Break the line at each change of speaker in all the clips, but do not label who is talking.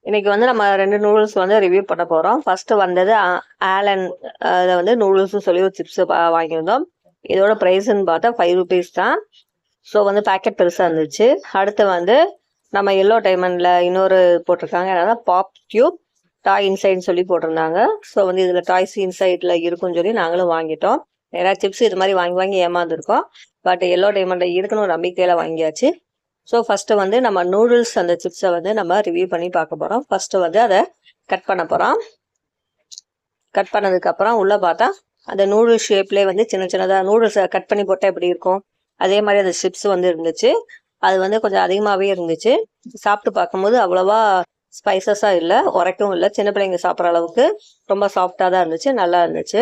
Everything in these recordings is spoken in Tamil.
இன்னைக்கு வந்து நம்ம 2 நூடுல்ஸ் வந்து ரிவ்யூ பண்ண போகிறோம். ஃபர்ஸ்ட் வந்தது ஆலன் அதில் வந்து நூடுல்ஸ்னு சொல்லி ஒரு சிப்ஸ் வாங்கியிருந்தோம். இதோட ப்ரைஸ்ன்னு பார்த்தா 5 rupees தான். ஸோ வந்து பேக்கெட் பெருசாக இருந்துச்சு. அடுத்து வந்து நம்ம எல்லோ டைமண்டில் இன்னொரு போட்டிருக்காங்க, என்னன்னா பாப் டியூப் டாய் இன்சைட்னு சொல்லி போட்டிருந்தாங்க. ஸோ வந்து இதில் டாய்ஸ் இன்சைடில் இருக்குன்னு சொல்லி நாங்களும் வாங்கிட்டோம். நிறையா சிப்ஸ் இது மாதிரி வாங்கி வாங்கி ஏமாந்துருக்கோம். பட் எல்லோ டைமண்டில் இருக்குன்னு ஒரு நம்பிக்கையில் வாங்கியாச்சு. ஸோ ஃபஸ்ட்டு வந்து நம்ம நூடுல்ஸ் அந்த சிப்ஸை வந்து நம்ம ரிவ்யூ பண்ணி பார்க்க போகிறோம். ஃபஸ்ட்டு வந்து அதை கட் பண்ண போகிறோம். கட் பண்ணதுக்கப்புறம் உள்ளே பார்த்தா அந்த நூடுல்ஸ் ஷேப்லேயே வந்து சின்ன சின்னதாக நூடுல்ஸை கட் பண்ணி போட்டால் எப்படி இருக்கும் அதே மாதிரி அந்த சிப்ஸ் வந்து இருந்துச்சு. அது வந்து கொஞ்சம் அதிகமாகவே இருந்துச்சு. சாப்பிட்டு பார்க்கும்போது அவ்வளோவா ஸ்பைசஸாக இல்லை, உரைக்கவும் இல்லை. சின்ன பிள்ளைங்க சாப்பிட்ற அளவுக்கு ரொம்ப சாஃப்டாக தான் இருந்துச்சு, நல்லா இருந்துச்சு.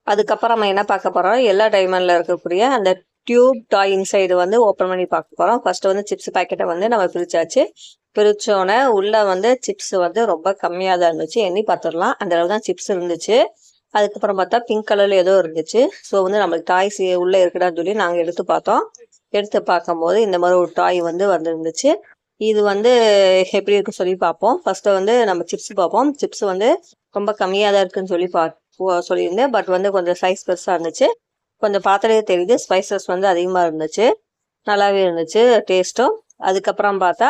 அதுக்கப்புறம் நம்ம என்ன பார்க்க போகிறோம், எல்லா டைமண்டில் இருக்கக்கூடிய அந்த டியூப் டாய் இன்சைடு வந்து ஓப்பன் பண்ணி பார்க்க போகிறோம். ஃபர்ஸ்ட் வந்து சிப்ஸ் பேக்கெட்டை வந்து நம்ம பிரிச்சாச்சு. பிரித்தோடனே உள்ளே வந்து சிப்ஸ் வந்து ரொம்ப கம்மியாக தான் இருந்துச்சு. எண்ணி பார்த்துடலாம், அந்த அளவு தான் சிப்ஸ் இருந்துச்சு. அதுக்கப்புறம் பார்த்தா பிங்க் கலரில் ஏதோ இருந்துச்சு. ஸோ வந்து நம்மளுக்கு டாய்ஸ் உள்ளே இருக்குடான்னு சொல்லி நாங்கள் எடுத்து பார்த்தோம். எடுத்து பார்க்கும்போது இந்த மாதிரி ஒரு டாய் வந்து வந்துருந்துச்சு. இது வந்து எப்படி இருக்குன்னு சொல்லி பார்ப்போம். ஃபர்ஸ்ட்டு வந்து நம்ம சிப்ஸ் பார்ப்போம். சிப்ஸ் வந்து ரொம்ப கம்மியாக தான் இருக்குன்னு சொல்லி சொல்லியிருந்தேன். பட் வந்து கொஞ்சம் சைஸ் பெருசாக இருந்துச்சு. கொஞ்சம் பார்த்தாலே தெரியுது ஸ்பைசஸ் வந்து அதிகமாக இருந்துச்சு. நல்லாவே இருந்துச்சு டேஸ்ட்டும். அதுக்கப்புறம் பார்த்தா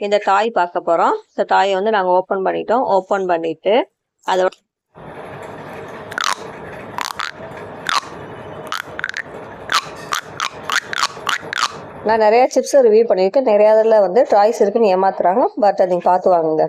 இந்த டாய் பார்க்க போகிறோம். இந்த டாயை வந்து நாங்கள் ஓப்பன் பண்ணிட்டோம். ஓப்பன் பண்ணிவிட்டு அதோட நான் நிறையா சிப்ஸை ரிவ்யூ பண்ணியிருக்கேன். நிறையா இதில் வந்து டாய்ஸ் இருக்குன்னு ஏமாத்துறாங்க. பட் நீங்கள் பார்த்து வாங்குங்க.